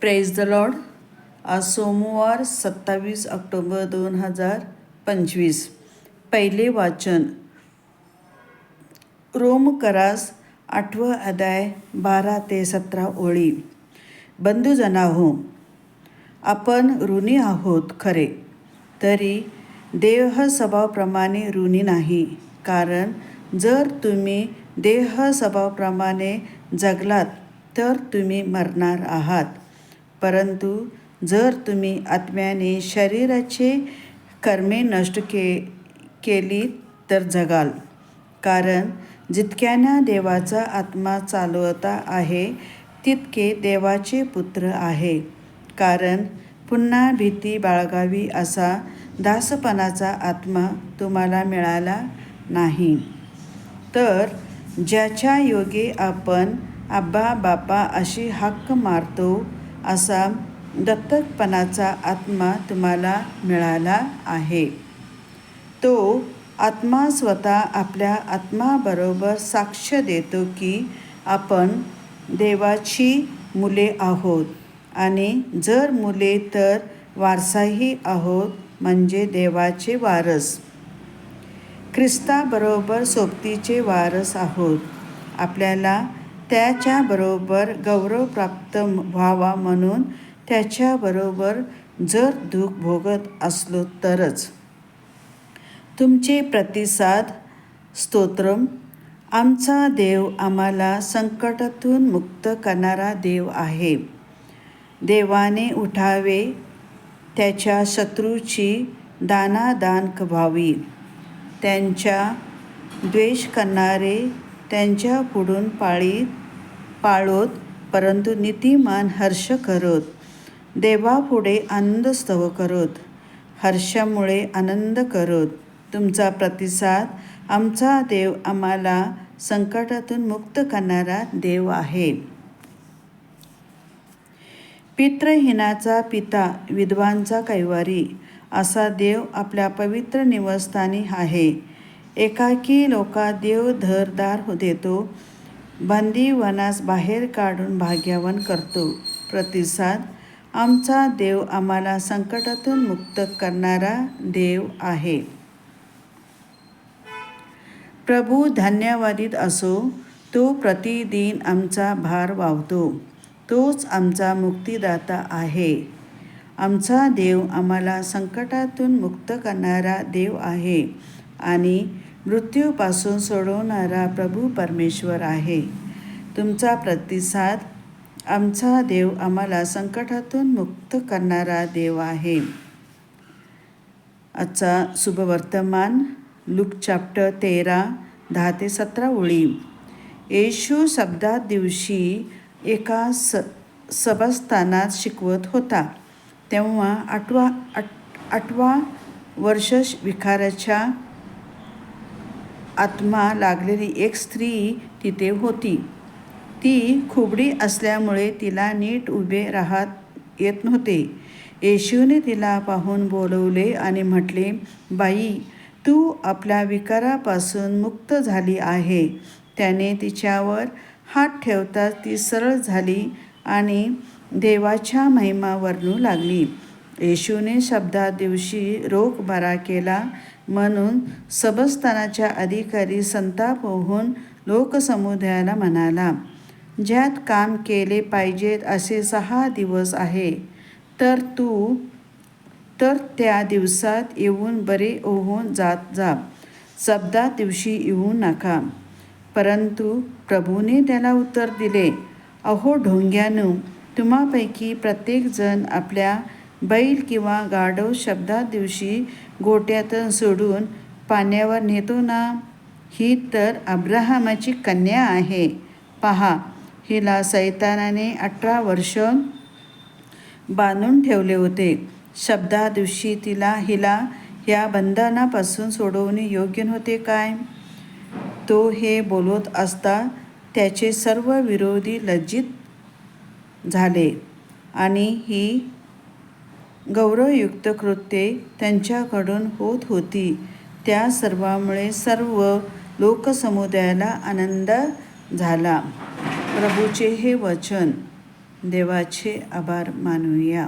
Praise the Lord. आज सोमवार 27 October 2025. पहिले वाचन रोमकरास 8 अध्याय 12 ते 17 ओळी. बंधुजनाहो, आपण ऋणी आहोत खरे, तरी देह स्वभावाप्रमाणे ऋणी नाही. कारण जर तुम्ही देह स्वभावाप्रमाणे जगलात तर तुम्ही मरणार आहात. परंतु जर तुम्ही आत्म्याने शरीराचे कर्मे नष्ट केली तर जगाल. कारण जितक्यांना देवाचा आत्मा चालवता आहे तितके देवाचे पुत्र आहे. कारण पुन्हा भीती बाळगावी असा दासपणाचा आत्मा तुम्हाला मिळाला नाही, तर ज्याच्या योगे आपण आब्बा बापा अशी हाक मारतो असा दत्तकपणाचा आत्मा तुम्हाला मिळाला आहे. तो आत्मा स्वतः आपल्या आत्माबरोबर साक्ष देतो की आपण देवाची मुले आहोत, आणि जर मुले तर वारसाही आहोत, म्हणजे देवाचे वारस. ख्रिस्ताबरोबर सोबतीचे वारस आहोत. आपल्याला त्याच्याबरोबर गौरव प्राप्त व्हावा म्हणून त्याच्याबरोबर जर दुःख भोगत असलो तरच. तुमचे प्रतिसाद स्तोत्रम. आमचा देव आम्हाला संकटातून मुक्त करणारा देव आहे. देवाने उठावे, त्याच्या शत्रूची दानादान व्हावी. त्यांचा द्वेष करणारे त्यांच्या पुढून पाळोत, परंतु नीतिमान हर्ष करोत. देवापुढे आनंदोत्सव करोत, हर्षामुळे आनंद करोत. तुमचा प्रतिसाद. आमचा देव आम्हाला संकटातून मुक्त करणारा देव आहे. पितृहीनाचा पिता, विधवांचा कैवारी असा देव आपल्या पवित्र निवासस्थानी आहे. एकाकी लोकात देव घरदार देतो, बंदीवानास बाहेर काढून भाग्यवान करतो. प्रतिसाद. आमचा देव आम्हाला संकटातून मुक्त करणारा देव आहे. प्रभू धन्यवादित असो, तो प्रतिदिन आमचा भार वाहतो. तोच आमचा मुक्तिदाता आहे. आमचा देव आम्हाला संकटातून मुक्त करणारा देव आहे आणि मृत्यूपासून सोडवणारा प्रभू परमेश्वर आहे. तुमचा प्रतिसाद. आमचा देव आम्हाला संकटातून मुक्त करणारा देव आहे. आजचा शुभवर्तमान लूक चॅप्टर 13 10 ते 17 ओळी. येशू शब्दात दिवशी एका सभास्थानात शिकवत होता. तेव्हा 8व्या वर्ष विकाराच्या आत्मा लागलेली एक स्त्री तिथे होती. ती खुबडी असल्यामुळे तिला नीट उभे राहता येत नव्हते. येशूने तिला पाहून बोलवले आणि म्हटले, बाई, तू आपल्या विकारापासून मुक्त झाली आहे. त्याने तिच्यावर हात ठेवताच ती सरळ झाली आणि देवाच्या महिमा वर्णू लागली. येशूने शब्दात दिवशी रोग बरा केला म्हणून सभास्थानाचा अधिकारी संताप होऊन लोकसमुदायाला म्हणाला, ज्यात काम केले पाहिजेत असे 6 दिवस आहे, तर त्या दिवसात येऊन बरे होऊन जात जा, शब्दात दिवशी येऊ नका. परंतु प्रभूने त्याला उत्तर दिले, अहो ढोंग्यानो, तुम्हापैकी प्रत्येकजण आपल्या बैल किंवा गाढव शब्दात दिवशी गोठ्यातून सोडून पाण्यावर नेतो ना? ही तर अब्राहमाची कन्या आहे. पहा, हिला सैतानाने 18 वर्ष बांधून ठेवले होते. शब्दात दिवशी हिला या बंधनापासून सोडवणे योग्य नव्हते काय? तो हे बोलत असता त्याचे सर्व विरोधी लज्जित झाले आणि ही गौरवयुक्त कृत्ये त्यांच्याकडून होत होती. त्या सर्वांमुळे सर्व लोकसमुदायाला आनंद झाला. प्रभूचे हे वचन. देवाचे आभार मानूया.